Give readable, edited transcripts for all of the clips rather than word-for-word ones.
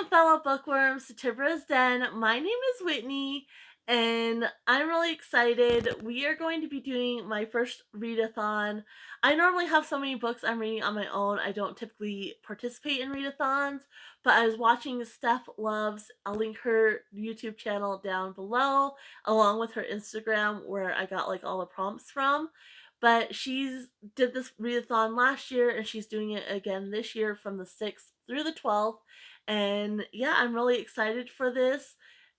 Welcome, fellow bookworms, to Tibra's Den. My name is Whitney, and I'm really excited. We are going to be doing my first readathon. I normally have so many books I'm reading on my own. I don't typically participate in readathons, but I was watching Steph Loves. I'll link her YouTube channel down below, along with her Instagram, where I got like all the prompts from. But she's did this readathon last year, and she's doing it again this year from the 6th through the 12th. And yeah, I'm really excited for this.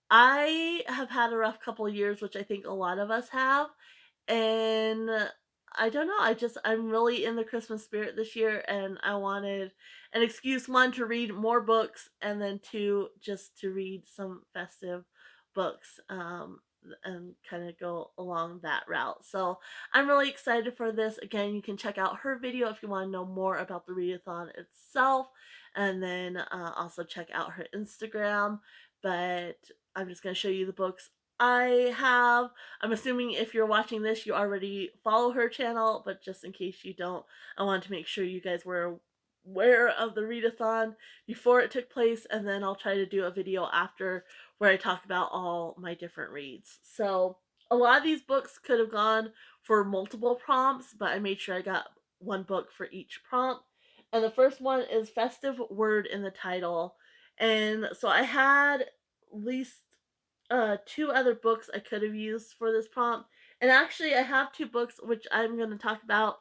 I have had a rough couple of years, which I think a lot of us have. And I don't know, I'm really in the Christmas spirit this year, and I wanted an excuse, one, to read more books, and then two, just to read some festive books, and kind of go along that route. So I'm really excited for this. Again, you can check out her video if you want to know more about the readathon itself, and then also check out her Instagram. But I'm just going to show you the books I have. I'm assuming if you're watching this, you already follow her channel, but just in case you don't, I wanted to make sure you guys were aware of the readathon before it took place, and then I'll try to do a video after where I talk about all my different reads. So a lot of these books could have gone for multiple prompts, but I made sure I got one book for each prompt. And the first one is Festive Word in the Title. And so I had at least two other books I could have used for this prompt. And actually, I have two books which I'm going to talk about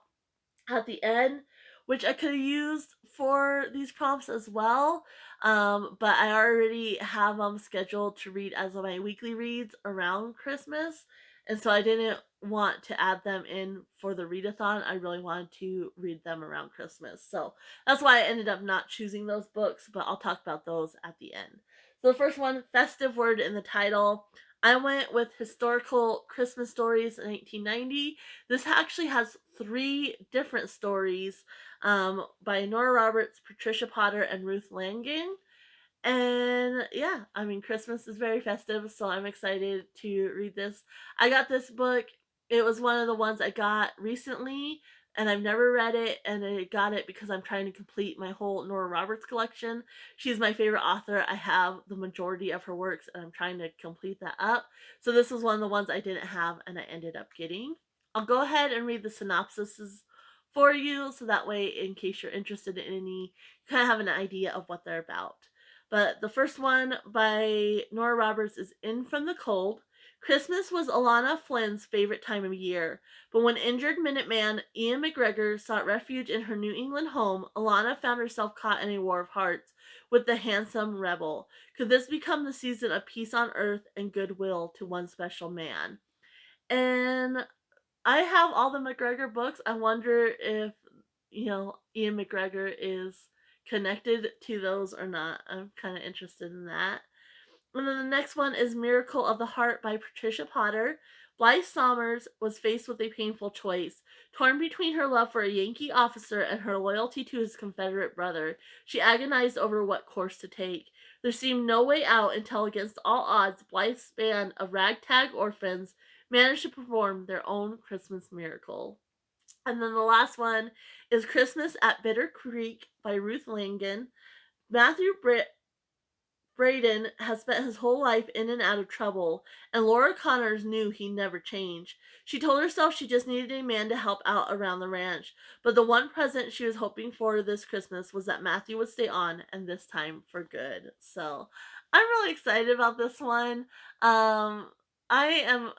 at the end, which I could have used for these prompts as well. But I already have them scheduled to read as my weekly reads around Christmas. And so I didn't want to add them in for the readathon. I really wanted to read them around Christmas. So that's why I ended up not choosing those books, but I'll talk about those at the end. So the first one, Festive Word in the Title. I went with Historical Christmas Stories in 1890. This actually has three different stories by Nora Roberts, Patricia Potter, and Ruth Langang. And yeah, I mean, Christmas is very festive, so I'm excited to read this. I got this book. It was one of the ones I got recently, and I've never read it, and I got it because I'm trying to complete my whole Nora Roberts collection. She's my favorite author. I have the majority of her works, and I'm trying to complete that up. So this was one of the ones I didn't have, and I ended up getting. I'll go ahead and read the synopsises for you, so that way, in case you're interested in any, you kind of have an idea of what they're about. But the first one by Nora Roberts is In from the Cold. Christmas was Alana Flynn's favorite time of year, but when injured Minuteman Ian McGregor sought refuge in her New England home, Alana found herself caught in a war of hearts with the handsome rebel. Could this become the season of peace on earth and goodwill to one special man? And I have all the McGregor books. I wonder if, Ian McGregor is connected to those or not. I'm kind of interested in that. And then the next one is Miracle of the Heart by Patricia Potter. Blythe Somers was faced with a painful choice. Torn between her love for a Yankee officer and her loyalty to his Confederate brother, she agonized over what course to take. There seemed no way out until, against all odds, Blythe's band of ragtag orphans managed to perform their own Christmas miracle. And then the last one is Christmas at Bitter Creek by Ruth Langan. Matthew Braden has spent his whole life in and out of trouble, and Laura Connors knew he never changed. She told herself she just needed a man to help out around the ranch, but the one present she was hoping for this Christmas was that Matthew would stay on, and this time for good. So I'm really excited about this one. I am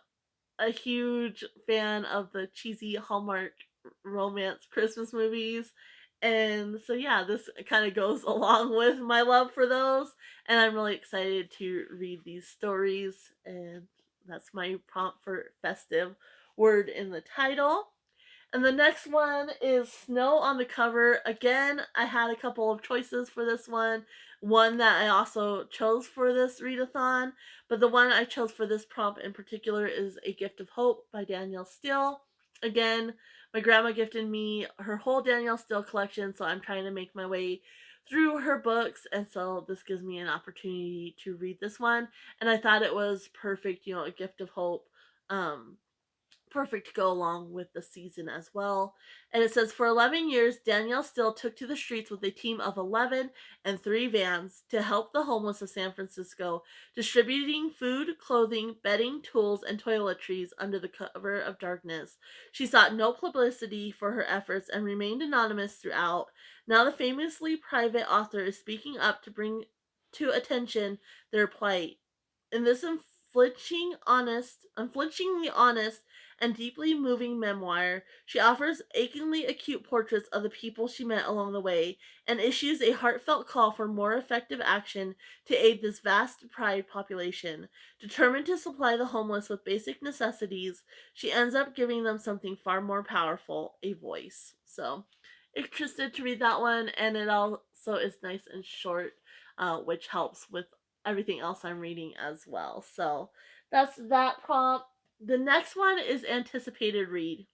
a huge fan of the cheesy Hallmark romance Christmas movies. And so, yeah, this kind of goes along with my love for those. And I'm really excited to read these stories. And that's my prompt for Festive Word in the Title. And the next one is Snow on the Cover. Again, I had a couple of choices for this one. One that I also chose for this readathon, but the one I chose for this prompt in particular is A Gift of Hope by Danielle Steele. Again, my grandma gifted me her whole Danielle Steele collection, so I'm trying to make my way through her books, and so this gives me an opportunity to read this one. And I thought it was perfect, A Gift of Hope. perfect to go along with the season as well. And it says, for 11 years, Danielle Still took to the streets with a team of 11 and 3 vans to help the homeless of San Francisco, distributing food, clothing, bedding, tools, and toiletries under the cover of darkness. She sought no publicity for her efforts and remained anonymous throughout. Now the famously private author is speaking up to bring to attention their plight. In this unflinchingly honest, and deeply moving memoir, she offers achingly acute portraits of the people she met along the way and issues a heartfelt call for more effective action to aid this vast pride population. Determined to supply the homeless with basic necessities, she ends up giving them something far more powerful, a voice. So, interested to read that one, and it also is nice and short, which helps with everything else I'm reading as well. So that's that prompt. The next one is anticipated read.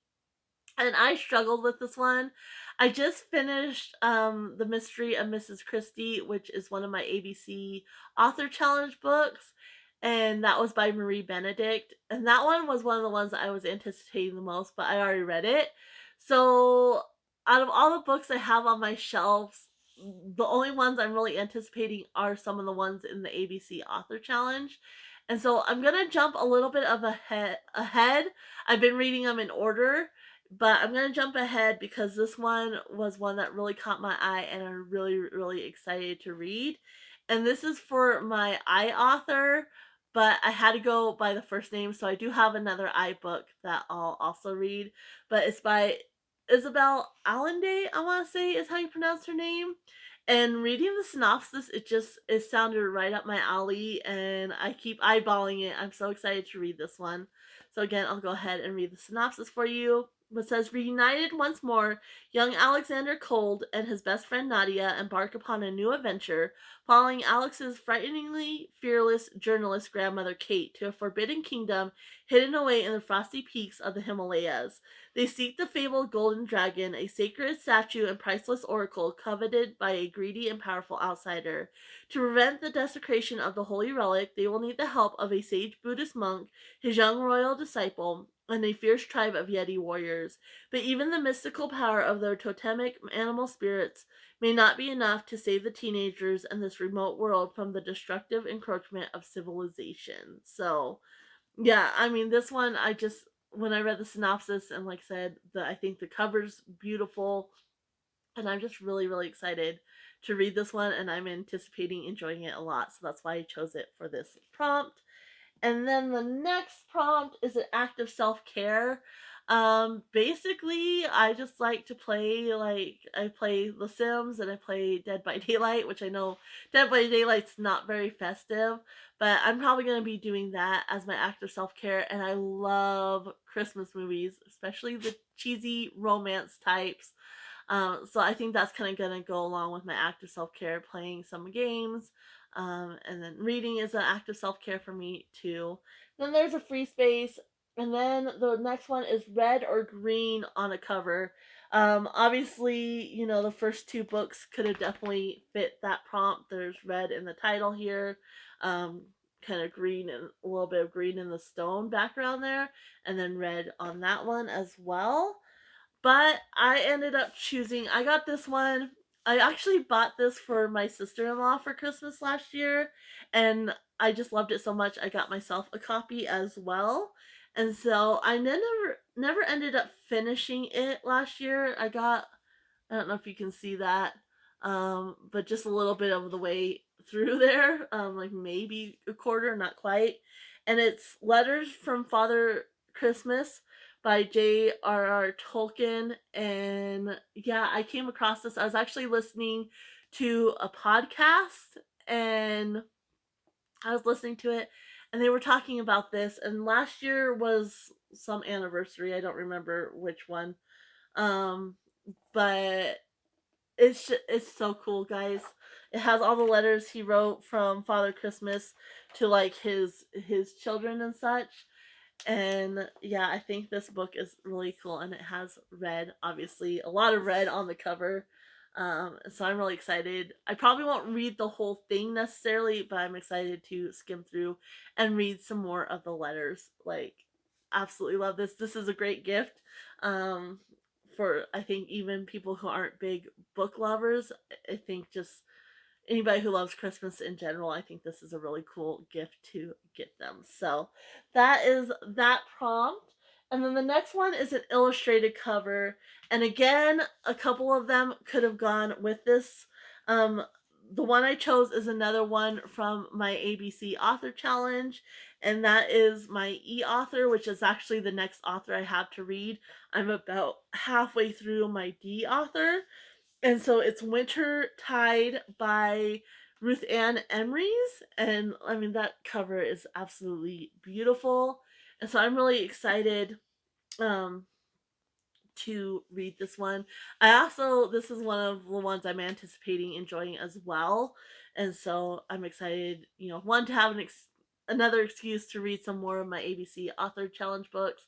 And I struggled with this one. I just finished The Mystery of Mrs. Christie, which is one of my ABC Author Challenge books. And that was by Marie Benedict. And that one was one of the ones that I was anticipating the most, but I already read it. So out of all the books I have on my shelves, the only ones I'm really anticipating are some of the ones in the ABC Author Challenge. And so I'm gonna jump a little bit of ahead. I've been reading them in order, but I'm gonna jump ahead because this one was one that really caught my eye and I'm really, really excited to read. And this is for my I author, but I had to go by the first name, so I do have another I book that I'll also read. But it's by Isabel Allende, I want to say is how you pronounce her name. And reading the synopsis, it sounded right up my alley, and I keep eyeballing it. I'm so excited to read this one. So again, I'll go ahead and read the synopsis for you. It says, reunited once more, young Alexander Cold and his best friend Nadia embark upon a new adventure, following Alex's frighteningly fearless journalist grandmother Kate to a forbidden kingdom hidden away in the frosty peaks of the Himalayas. They seek the fabled golden dragon, a sacred statue and priceless oracle coveted by a greedy and powerful outsider. To prevent the desecration of the holy relic, they will need the help of a sage Buddhist monk, his young royal disciple, and a fierce tribe of Yeti warriors. But even the mystical power of their totemic animal spirits may not be enough to save the teenagers and this remote world from the destructive encroachment of civilization. So, yeah, I mean, this one, when I read the synopsis and like I said, I think the cover's beautiful, and I'm just really, really excited to read this one, and I'm anticipating enjoying it a lot. So that's why I chose it for this prompt. And then the next prompt is an act of self care. Basically, I just like to play, I play The Sims and I play Dead by Daylight, which I know Dead by Daylight's not very festive, but I'm probably going to be doing that as my act of self care. And I love Christmas movies, especially the cheesy romance types. So I think that's kind of going to go along with my act of self care, playing some games. And then reading is an act of self care for me too. Then there's a free space. And then the next one is red or green on a cover. Obviously, the first 2 books could have definitely fit that prompt. There's red in the title here, kind of green and a little bit of green in the stone background there, and then red on that one as well. But I ended up I got this one. I actually bought this for my sister in law for Christmas last year, and I just loved it so much I got myself a copy as well. And so I never ended up finishing it last year. I don't know if you can see that, but just a little bit of the way through there, like maybe a quarter, not quite. And it's Letters from Father Christmas by J.R.R. Tolkien. And yeah, I came across this. I was actually listening to a podcast, and I was listening to it, and they were talking about this. And last year was some anniversary. I don't remember which one. Um, but it's so cool, guys. It has all the letters he wrote from Father Christmas to like his children and such. And yeah, I think this book is really cool, and it has red, obviously, a lot of red on the cover. So I'm really excited. I probably won't read the whole thing necessarily, but I'm excited to skim through and read some more of the letters. Like, absolutely love this. This is a great gift um, for, I think, even people who aren't big book lovers. I think just anybody who loves Christmas in general, I think this is a really cool gift to get them. So that is that prompt. And then the next one is an illustrated cover. And again, a couple of them could have gone with this. Um, the one I chose is another one from my ABC author challenge, and that is my e author, which is actually the next author I have to read. I'm about halfway through my D author, and so it's Winter Tide by Ruth Ann Emrys. And I mean, that cover is absolutely beautiful. And so I'm really excited um, to read this one. This is one of the ones I'm anticipating enjoying as well. And so I'm excited, one, to have another excuse to read some more of my ABC Author Challenge books,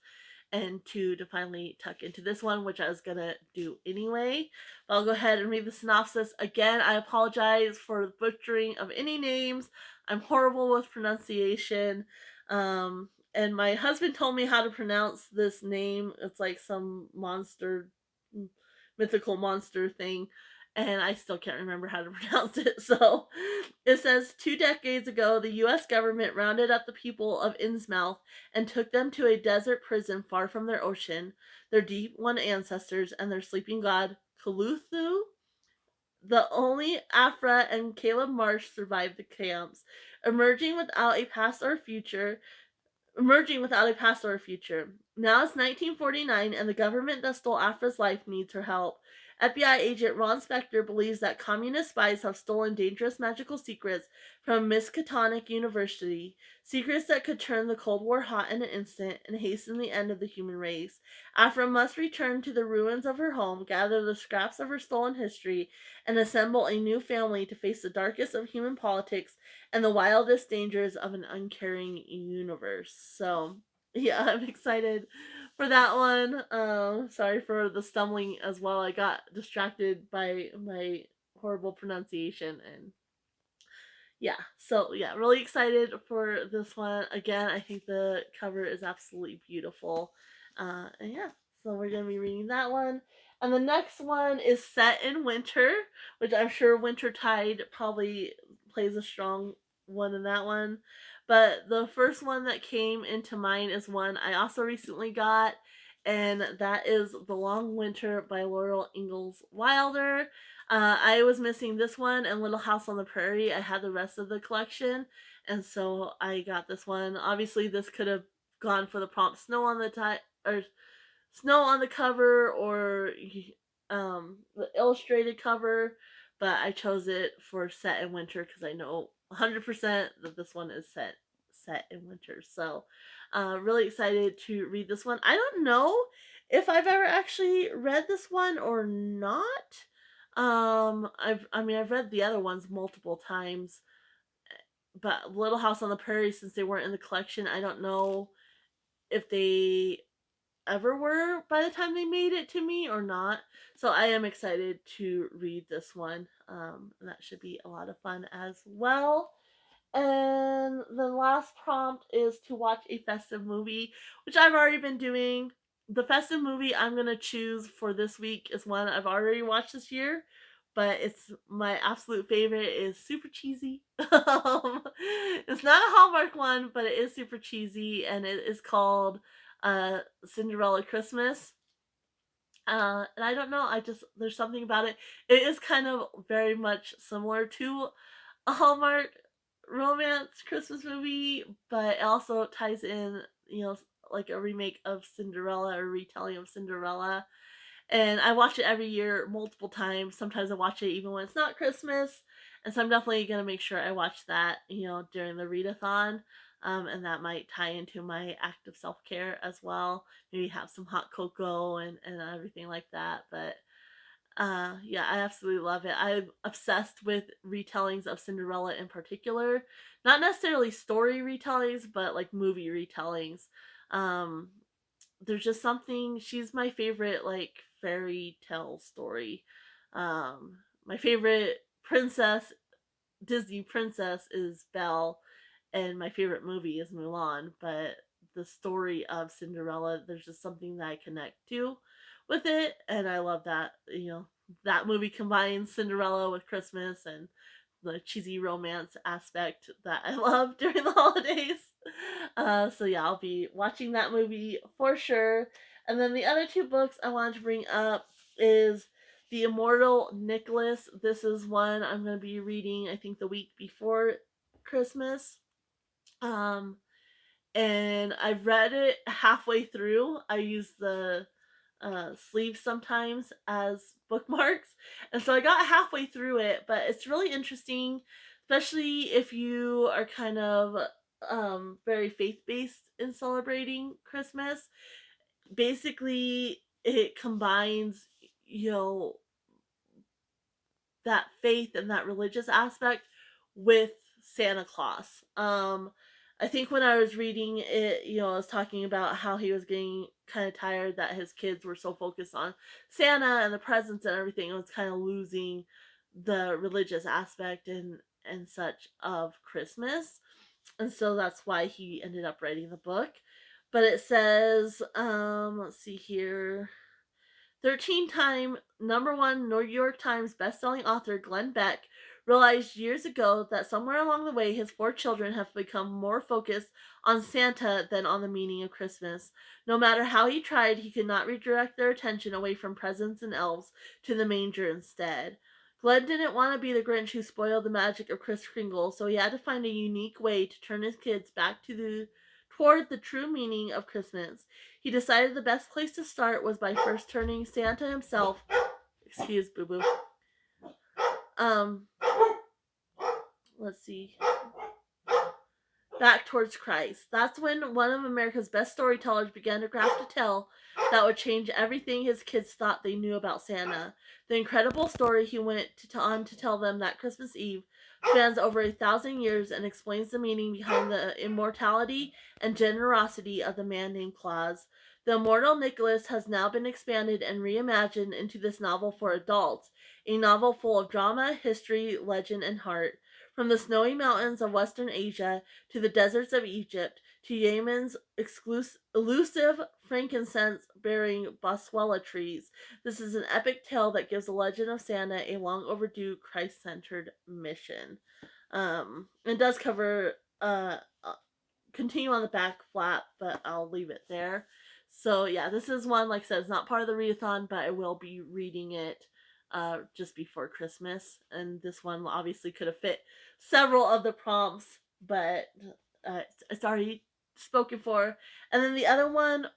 and two, to finally tuck into this one, which I was gonna do anyway. But I'll go ahead and read the synopsis. Again, I apologize for the butchering of any names. I'm horrible with pronunciation. And my husband told me how to pronounce this name. It's like some monster, mythical monster thing, and I still can't remember how to pronounce it. So it says 2 decades ago, the U.S. government rounded up the people of Innsmouth and took them to a desert prison far from their ocean, their deep one ancestors, and their sleeping god, Kaluthu. The only Afra and Caleb Marsh survived the camps, emerging without a past or future, emerging without a past or a future. Now it's 1949, and the government that stole Afra's life needs her help. FBI agent Ron Spector believes that communist spies have stolen dangerous magical secrets from Miskatonic University, secrets that could turn the Cold War hot in an instant and hasten the end of the human race. Afra must return to the ruins of her home, gather the scraps of her stolen history, and assemble a new family to face the darkest of human politics and the wildest dangers of an uncaring universe. So, yeah, I'm excited for that one. Sorry for the stumbling as well. I got distracted by my horrible pronunciation, and yeah, so yeah, really excited for this one. Again, I think the cover is absolutely beautiful. And yeah, so we're gonna be reading that one. And the next one is set in winter, which I'm sure Wintertide probably plays a strong one in that one. But the first one that came into mind is one I also recently got, and that is The Long Winter by Laurel Ingalls Wilder. I was missing this one and Little House on the Prairie. I had the rest of the collection, and so I got this one. Obviously, this could have gone for the prompt Snow on the or Snow on the cover, or the illustrated cover, but I chose it for set in winter because I know 100% that this one is set in winter. So, really excited to read this one. I don't know if I've ever actually read this one or not. I've read the other ones multiple times, but Little House on the Prairie, since they weren't in the collection, I don't know if they ever were by the time they made it to me or not. So I am excited to read this one. And that should be a lot of fun as well. And the last prompt is to watch a festive movie, which I've already been doing. The festive movie I'm going to choose for this week is one I've already watched this year, but it's my absolute favorite. Is super cheesy. It's not a Hallmark one, but it is super cheesy, and it is called Cinderella Christmas. And I don't know, there's something about it. It is kind of very much similar to a Hallmark romance Christmas movie, but it also ties in, like a remake of Cinderella or retelling of Cinderella. And I watch it every year multiple times. Sometimes I watch it even when it's not Christmas. And so I'm definitely going to make sure I watch that, during the readathon. And that might tie into my act of self care as well. Maybe have some hot cocoa and everything like that. But yeah, I absolutely love it. I'm obsessed with retellings of Cinderella in particular. Not necessarily story retellings, but like movie retellings. Um, there's just something, she's my favorite like fairy tale story. My favorite princess, Disney princess, is Belle, and my favorite movie is Mulan, but the story of Cinderella. There's just something that I connect to with it, and I love that, that movie combines Cinderella with Christmas and the cheesy romance aspect that I love during the holidays. So yeah, I'll be watching that movie for sure. And then the other two books I wanted to bring up is The Immortal Necklace. This is one I'm going to be reading, I think, the week before Christmas. Um, and I've read it halfway through. I use the sleeves sometimes as bookmarks, and so I got halfway through it. But it's really interesting, especially if you are kind of very faith based in celebrating Christmas. Basically, it combines, you know, that faith and that religious aspect with Santa Claus. I think when I was reading it, I was talking about how he was getting kind of tired that his kids were so focused on Santa and the presents and everything. It was kind of losing the religious aspect and such of Christmas. And so that's why he ended up writing the book. But it says, let's see here. 13-time number one New York Times bestselling author Glenn Beck realized years ago that somewhere along the way his four children have become more focused on Santa than on the meaning of Christmas. No matter how he tried, he could not redirect their attention away from presents and elves to the manger instead. Glenn didn't want to be the Grinch who spoiled the magic of Kris Kringle, so he had to find a unique way to turn his kids back toward the true meaning of Christmas. He decided the best place to start was by first turning Santa himself, excuse boo boo. Um, let's see. Back towards Christ. That's when one of America's best storytellers began to craft a tale that would change everything his kids thought they knew about Santa. The incredible story he went on to tell them that Christmas Eve spans over 1,000 years and explains the meaning behind the immortality and generosity of the man named Claus. The Immortal Necklace has now been expanded and reimagined into this novel for adults, a novel full of drama, history, legend, and heart. From the snowy mountains of Western Asia to the deserts of Egypt, to Yemen's elusive frankincense-bearing boswellia trees. This is an epic tale that gives the legend of Santa a long overdue Christ-centered mission. It does cover, continue on the back flap, but I'll leave it there. So yeah, this is one, like I said, it's not part of the readathon, but I will be reading it just before Christmas. And this one obviously could have fit several of the prompts, but it's already spoken for. And then the other one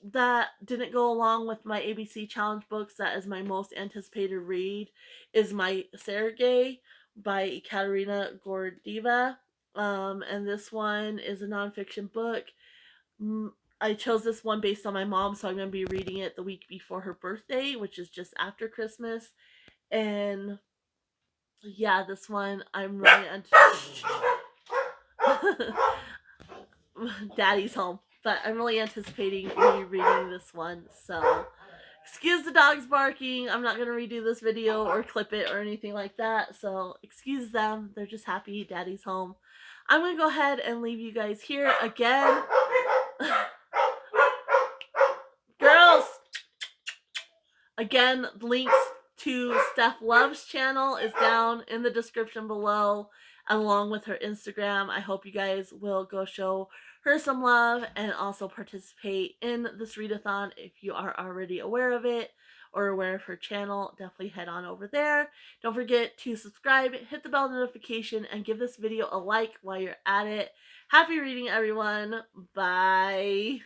that didn't go along with my ABC challenge books, that is my most anticipated read, is my Sergei by Katerina Gordieva. And this one is a nonfiction book. I chose this one based on my mom, so I'm going to be reading it the week before her birthday, which is just after Christmas. And yeah, this one I'm really Daddy's home, but I'm really anticipating rereading this one. So excuse the dogs barking. I'm not going to redo this video or clip it or anything like that. So excuse them. They're just happy Daddy's home. I'm going to go ahead and leave you guys here again. Girls! Again, links to Steph Love's channel is down in the description below, along with her Instagram. I hope you guys will go show her some love and also participate in this readathon if you are already aware of it or aware of her channel. Definitely head on over there. Don't forget to subscribe, hit the bell notification, and give this video a like while you're at it. Happy reading, everyone. Bye.